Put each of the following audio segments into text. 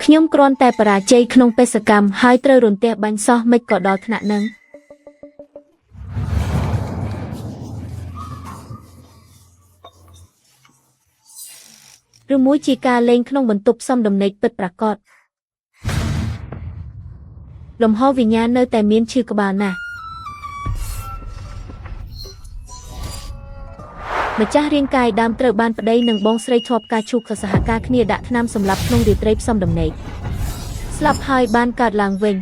ខ្ញុំគ្រាន់តែបរាជ័យក្នុងបេសកកម្មហើយត្រូវរន្ទះបាញ់សោះមិនក៏ដល់ថ្នាក់នឹងឬមួយជាការលេងក្នុងបន្ទប់សំដំណេកពិតប្រាកដលំហវិញ្ញាណនៅតែមានឈឺក្បាលណាស់ម្ចាស់រាងកាយដើមត្រូវបានប្តីនិងបងស្រីធ្លាប់ការឈូកសហការគ្នាដាក់ថ្នាំសម្លាប់ក្នុងរាត្រីផ្សំដំណេកស្លាប់ហើយបានកើតឡើងវិញ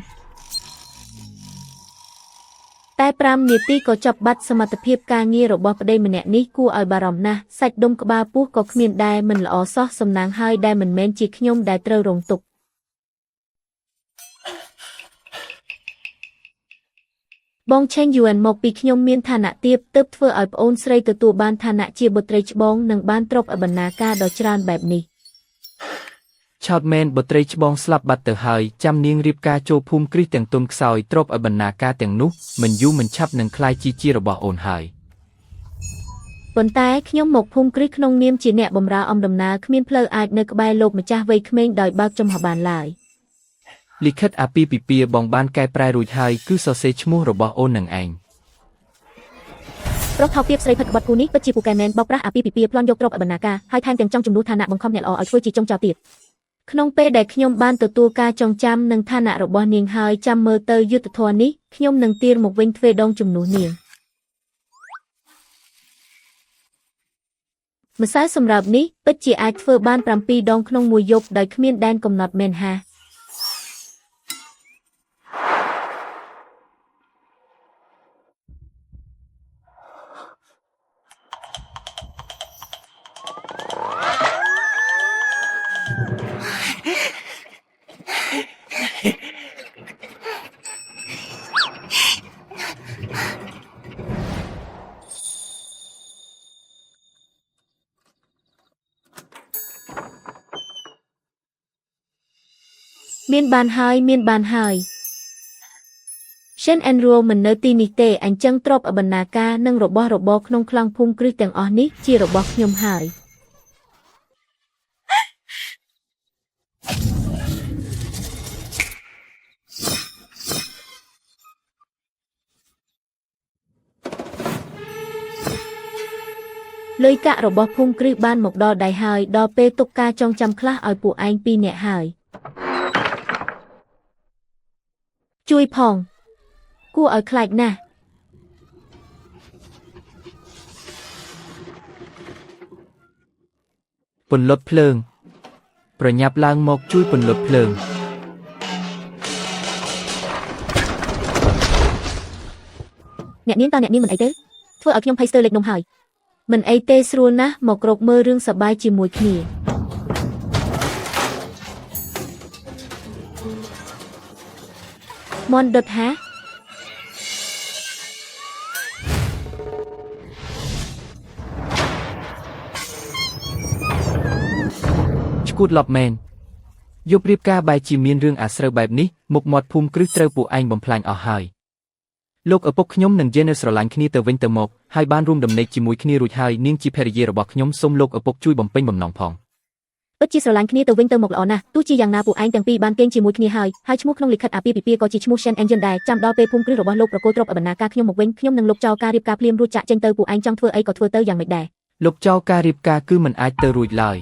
តែ5នាទីក៏ចាប់បាត់សមត្ថភាពការងាររបស់ប្តីម្នាក់នេះគួរឲ្យបារម្ភណាស់សាច់ដុំក្បាលពោះក៏គ្មានដែរមិនល្អសោះសំណាងហើយដែលមិនមែនជាខ្ញុំដែលត្រូវរងទុក្ខបងឆេងយួនមកពីខ្ញុំមានឋានៈទាបទើបធ្វើឲ្យប្អូនស្រីទទួលបានឋានៈជាបុត្រីច្បងនិងបានទ្រព្យបណ្ណាការដ៏ច្រើនបែបនេះឆោតមែនបុត្រីច្បងស្លាប់បាត់ទៅហើយចាំនាងរៀបការចូលភូមិគ្រីស្ទទាំងទុនខ្សោយទ្រព្យបណ្ណាការទាំងនោះមិនយូរមិនឆាប់នឹងក្លាយជារបស់អូនហើយប៉ុន្តែខ្ញុំមកភូមិគ្រីស្ទក្នុងនាមជាអ្នកបម្រើអំដំណើរគ្មានផ្លូវអាចនៅក្បែរលោកម្ចាស់វ័យក្មេងដោយបើកចំហបានឡើយលិខិតអាពាហ៍ពិពាហ៍បងបានកែប្រែរួចហើយគឺសរសេរឈ្មោះរបស់អូននឹងឯងប្រុសថោកទាបស្រីផិតក្បត់គូនេះពិតជាពូកែមែនបោកប្រាស់អាពាហ៍ពិពាហ៍ប្លន់យកទ្រព្យបណ្ណាការហើយថែមទាំងចង់ជំនួសឋានៈបង្ខំអ្នកល្អឲ្យធ្វើជាចុងចោលទៀតក្នុងពេលដែលខ្ញុំបានទទួលការចងចាំនឹងឋានៈរបស់នាងហើយចាំមើលទៅយុទ្ធធម៌នេះខ្ញុំនឹងទារមកវិញទ្វេដងជំនួសនាងម្សៅសម្រាប់នេះពិតជាអាចធ្វើបាន7ដងក្នុងមួយយប់ដោយគ្មានដែនកំណត់មែនហាមានបានហើយ Shen and Rule មិននៅទីនេះទេអញ្ចឹងទ្រព្យបណ្ណាការនិងរបស់របរក្នុងក្លងភូមិគ្រីស្ទទាំងអស់នេះជារបស់ខ្ញុំហើយលុយកាក់របស់ភូមិគ្រីស្ទបានមកដល់ដៃហើយដល់ពេលទុកការចងចាំខ្លះឲ្យពួកឯង2នាក់ហើយជួយផងគួរឲ្យខ្លាចណាស់ពន្លត់ភ្លើងប្រញាប់ឡើងមកជួយពន្លត់ភ្លើងអ្នកនាងមិនអីទេធ្វើឲ្យខ្ញុំភ័យស្ទើរលេចនំហើយមិនអីទេស្រួលណាស់មកក្រោកមើលរឿងសប្បាយជាមួយគ្នាមនដុតហាឈួតឡប់មែនយប់រៀបការបែរជាមានរឿងអាស្រូវបែបនេះមុខមាត់ភូមិគ្រឹះត្រូវពួកឯងបំផ្លាញអស់ហើយលោកឪពុកខ្ញុំនិងយាននៅស្រឡាញ់គ្នាទៅវិញទៅមកហើយបានរួមដំណេកជាមួយគ្នារួចហើយនាងជាភរិយារបស់ខ្ញុំសូមលោកឪពុកជួយបំពេញបំណងផងពិតជាស្រឡាញ់គ្នាទៅវិញទៅមកល្អណាស់ទោះជាយ៉ាងណាពួកឯងទាំងពីរបានគេងជាមួយគ្នាហើយឈ្មោះក្នុងលិខិតអាពាហ៍ពិពាហ៍ក៏ជាឈ្មោះ Shen Engine ដែរចាំដល់ពេលភូមិគ្រឹះរបស់លោកប្រកល់ទ្រព្យបណ្ណាការខ្ញុំមកវិញខ្ញុំនឹងលុបចោលការរៀបការភ្លាមរួចចាក់ចេញទៅពួកឯងចង់ធ្វើអីក៏ធ្វើទៅយ៉ាងម៉េចដែរលុបចោលការរៀបការគឺមិនអាចទៅរួចឡើយ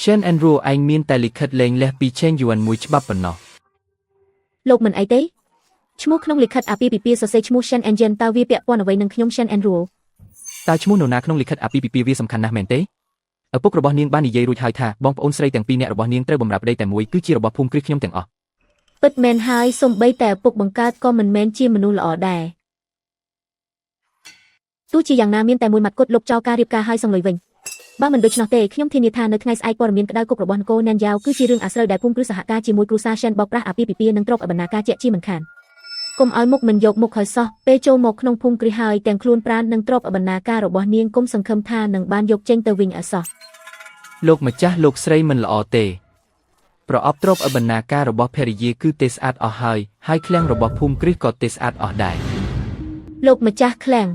Shen and Rule ឯងមានតែលិខិតលែងលះពីឆេងយួនមួយច្បាប់ប៉ុណ្ណោះលោកមិនអីទេឈ្មោះក្នុងលិខិតអាពាហ៍ពិពាហ៍សរសេរឈ្មោះ Shen Engine តើវាពាក់ព័ន្ធអ្វីនឹងខ្ញុំ Shen and Rule តើឈ្មោះនរណាក្នុងលិខិតអាពាហ៍ពិពាហ៍វាសំខាន់ណាស់មែនទេឪពុករបស់នាងបាននិយាយរួចហើយថាបងប្អូនស្រីទាំងពីរនាក់របស់នាងត្រូវបម្រើប្តីតែមួយគឺជារបស់ភូមិគ្រីស្ទខ្ញុំទាំងអស់ពិតមែនហើយសូម្បីតែឪពុកបង្កើតក៏មិនមែនជាមនុស្សល្អដែរទោះជាយ៉ាងណាមានតែមួយម៉ាត់គត់លុបចោលការរៀបការហើយសងលុយវិញបើមិនដូច្នោះទេខ្ញុំធានាថានៅថ្ងៃស្អែកព័ត៌មានក្តៅគប់របស់នគរណានយ៉ាវគឺជារឿងអាស្រូវដែលភូមិគ្រឹះសហការជាមួយគ្រូសា Shen បោកប្រាស់អាពាហ៍ពិពាហ៍និងទ្រព្យបណ្ណាការជាក់ជាមិនខានកុំឲ្យមុខមិនយកមុខហើយសោះពេលចូលមកក្នុងភូមិគ្រឹះហើយទាំងខ្លួនប្រាណនិងទ្រព្យបណ្ណាការរបស់នាងគុំសង្ឃឹមថានឹងបានយកចេញទៅវិញអសោះលោកម្ចាស់លោកស្រីមិនល្អទេប្រអប់ទ្រព្យបណ្ណាការរបស់ភរិយាគឺទេស្អាតអស់ហើយឃ្លាំងរបស់ភូមិគ្រឹះក៏ទេស្អាតអស់ដែរលោកម្ចាស់ឃ្លាំង